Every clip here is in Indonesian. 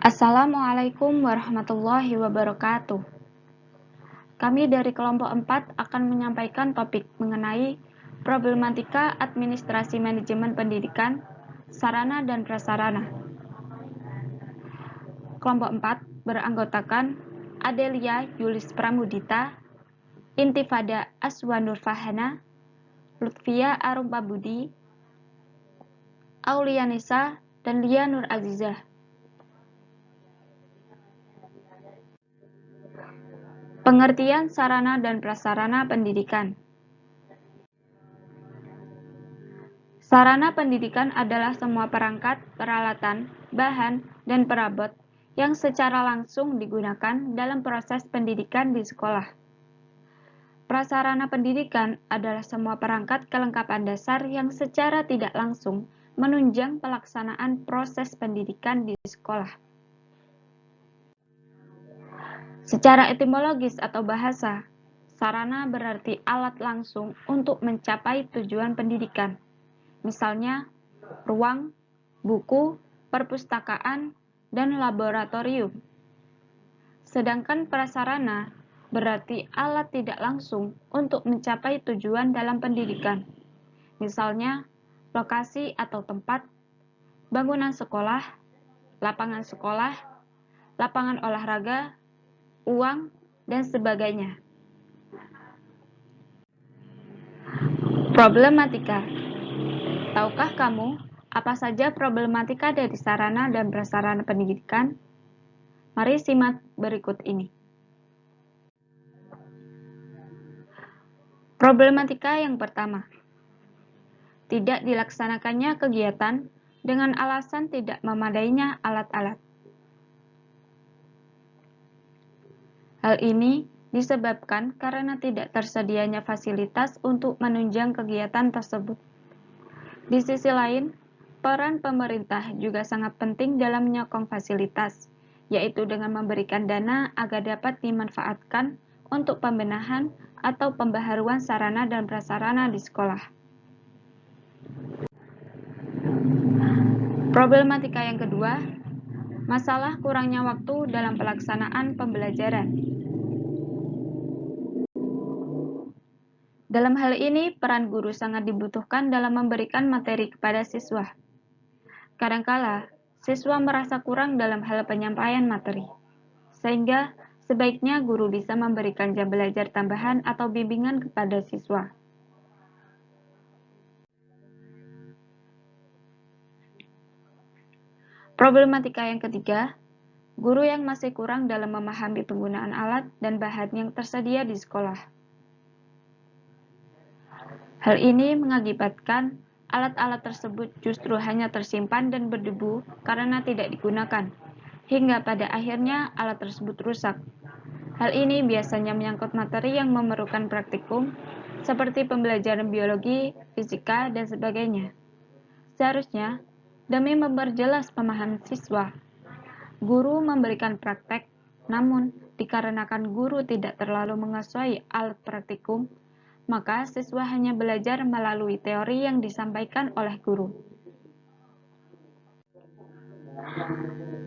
Assalamualaikum warahmatullahi wabarakatuh. Kami dari kelompok 4 akan menyampaikan topik mengenai problematika administrasi manajemen pendidikan, sarana dan prasarana. Kelompok 4 beranggotakan Adelia Yulis Pramudita, Intifada Aswanur Fahana, Lutfia Arumpabudi, Aulianisa, dan Lia Nur Azizah. Pengertian sarana dan prasarana pendidikan. Sarana pendidikan adalah semua perangkat, peralatan, bahan, dan perabot yang secara langsung digunakan dalam proses pendidikan di sekolah. Prasarana pendidikan adalah semua perangkat kelengkapan dasar yang secara tidak langsung menunjang pelaksanaan proses pendidikan di sekolah. Secara etimologis atau bahasa, sarana berarti alat langsung untuk mencapai tujuan pendidikan. Misalnya, ruang, buku, perpustakaan, dan laboratorium. Sedangkan prasarana berarti alat tidak langsung untuk mencapai tujuan dalam pendidikan. Misalnya, lokasi atau tempat, bangunan sekolah, lapangan olahraga, uang, dan sebagainya. Problematika. Tahukah kamu apa saja problematika dari sarana dan prasarana pendidikan? Mari simak berikut ini. Problematika yang pertama. Tidak dilaksanakannya kegiatan dengan alasan tidak memadainya alat-alat. Hal ini disebabkan karena tidak tersedianya fasilitas untuk menunjang kegiatan tersebut. Di sisi lain, peran pemerintah juga sangat penting dalam menyokong fasilitas, yaitu dengan memberikan dana agar dapat dimanfaatkan untuk pembenahan atau pembaharuan sarana dan prasarana di sekolah. Problematika yang kedua, masalah kurangnya waktu dalam pelaksanaan pembelajaran. Dalam hal ini, peran guru sangat dibutuhkan dalam memberikan materi kepada siswa. Kadangkala, siswa merasa kurang dalam hal penyampaian materi, sehingga sebaiknya guru bisa memberikan jam belajar tambahan atau bimbingan kepada siswa. Problematika yang ketiga, guru yang masih kurang dalam memahami penggunaan alat dan bahan yang tersedia di sekolah. Hal ini mengakibatkan alat-alat tersebut justru hanya tersimpan dan berdebu karena tidak digunakan, hingga pada akhirnya alat tersebut rusak. Hal ini biasanya menyangkut materi yang memerlukan praktikum, seperti pembelajaran biologi, fisika, dan sebagainya. Seharusnya, demi memperjelas pemahaman siswa, guru memberikan praktek, namun dikarenakan guru tidak terlalu menguasai alat praktikum, maka siswa hanya belajar melalui teori yang disampaikan oleh guru.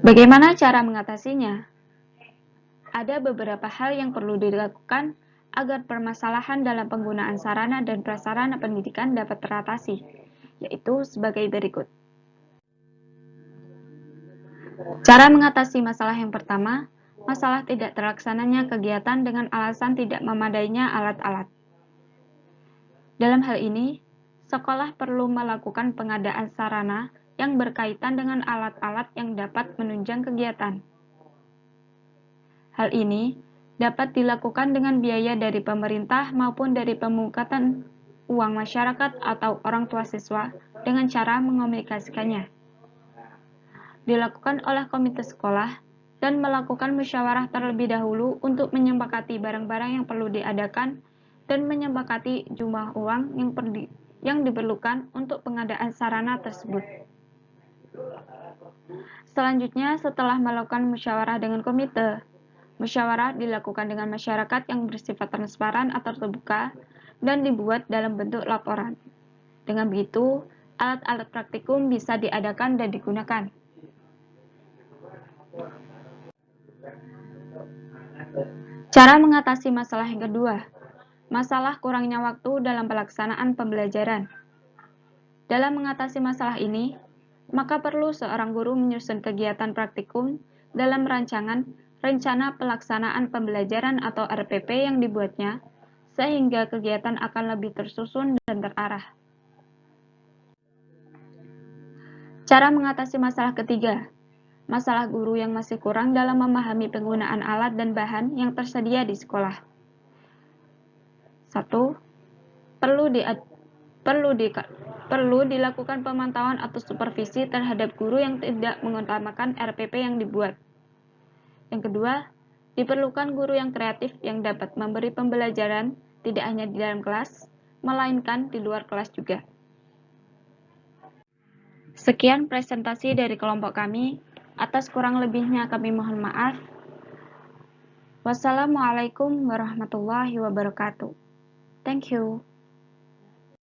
Bagaimana cara mengatasinya? Ada beberapa hal yang perlu dilakukan agar permasalahan dalam penggunaan sarana dan prasarana pendidikan dapat teratasi, yaitu sebagai berikut. Cara mengatasi masalah yang pertama, masalah tidak terlaksananya kegiatan dengan alasan tidak memadainya alat-alat. Dalam hal ini, sekolah perlu melakukan pengadaan sarana yang berkaitan dengan alat-alat yang dapat menunjang kegiatan. Hal ini dapat dilakukan dengan biaya dari pemerintah maupun dari pemungkutan uang masyarakat atau orang tua siswa dengan cara mengomunikasikannya. Dilakukan oleh komite sekolah dan melakukan musyawarah terlebih dahulu untuk menyepakati barang-barang yang perlu diadakan dan menyepakati jumlah uang yang diperlukan untuk pengadaan sarana tersebut. Selanjutnya, setelah melakukan musyawarah dengan komite, musyawarah dilakukan dengan masyarakat yang bersifat transparan atau terbuka dan dibuat dalam bentuk laporan. Dengan begitu, alat-alat praktikum bisa diadakan dan digunakan. Cara mengatasi masalah yang kedua, masalah kurangnya waktu dalam pelaksanaan pembelajaran. Dalam mengatasi masalah ini, maka perlu seorang guru menyusun kegiatan praktikum dalam rancangan rencana pelaksanaan pembelajaran atau RPP yang dibuatnya, sehingga kegiatan akan lebih tersusun dan terarah. Cara mengatasi masalah ketiga, masalah guru yang masih kurang dalam memahami penggunaan alat dan bahan yang tersedia di sekolah. 1. Perlu dilakukan pemantauan atau supervisi terhadap guru yang tidak mengutamakan RPP yang dibuat. Yang kedua, diperlukan guru yang kreatif yang dapat memberi pembelajaran tidak hanya di dalam kelas, melainkan di luar kelas juga. Sekian presentasi dari kelompok kami. Atas kurang lebihnya kami mohon maaf. Wassalamualaikum warahmatullahi wabarakatuh. Thank you.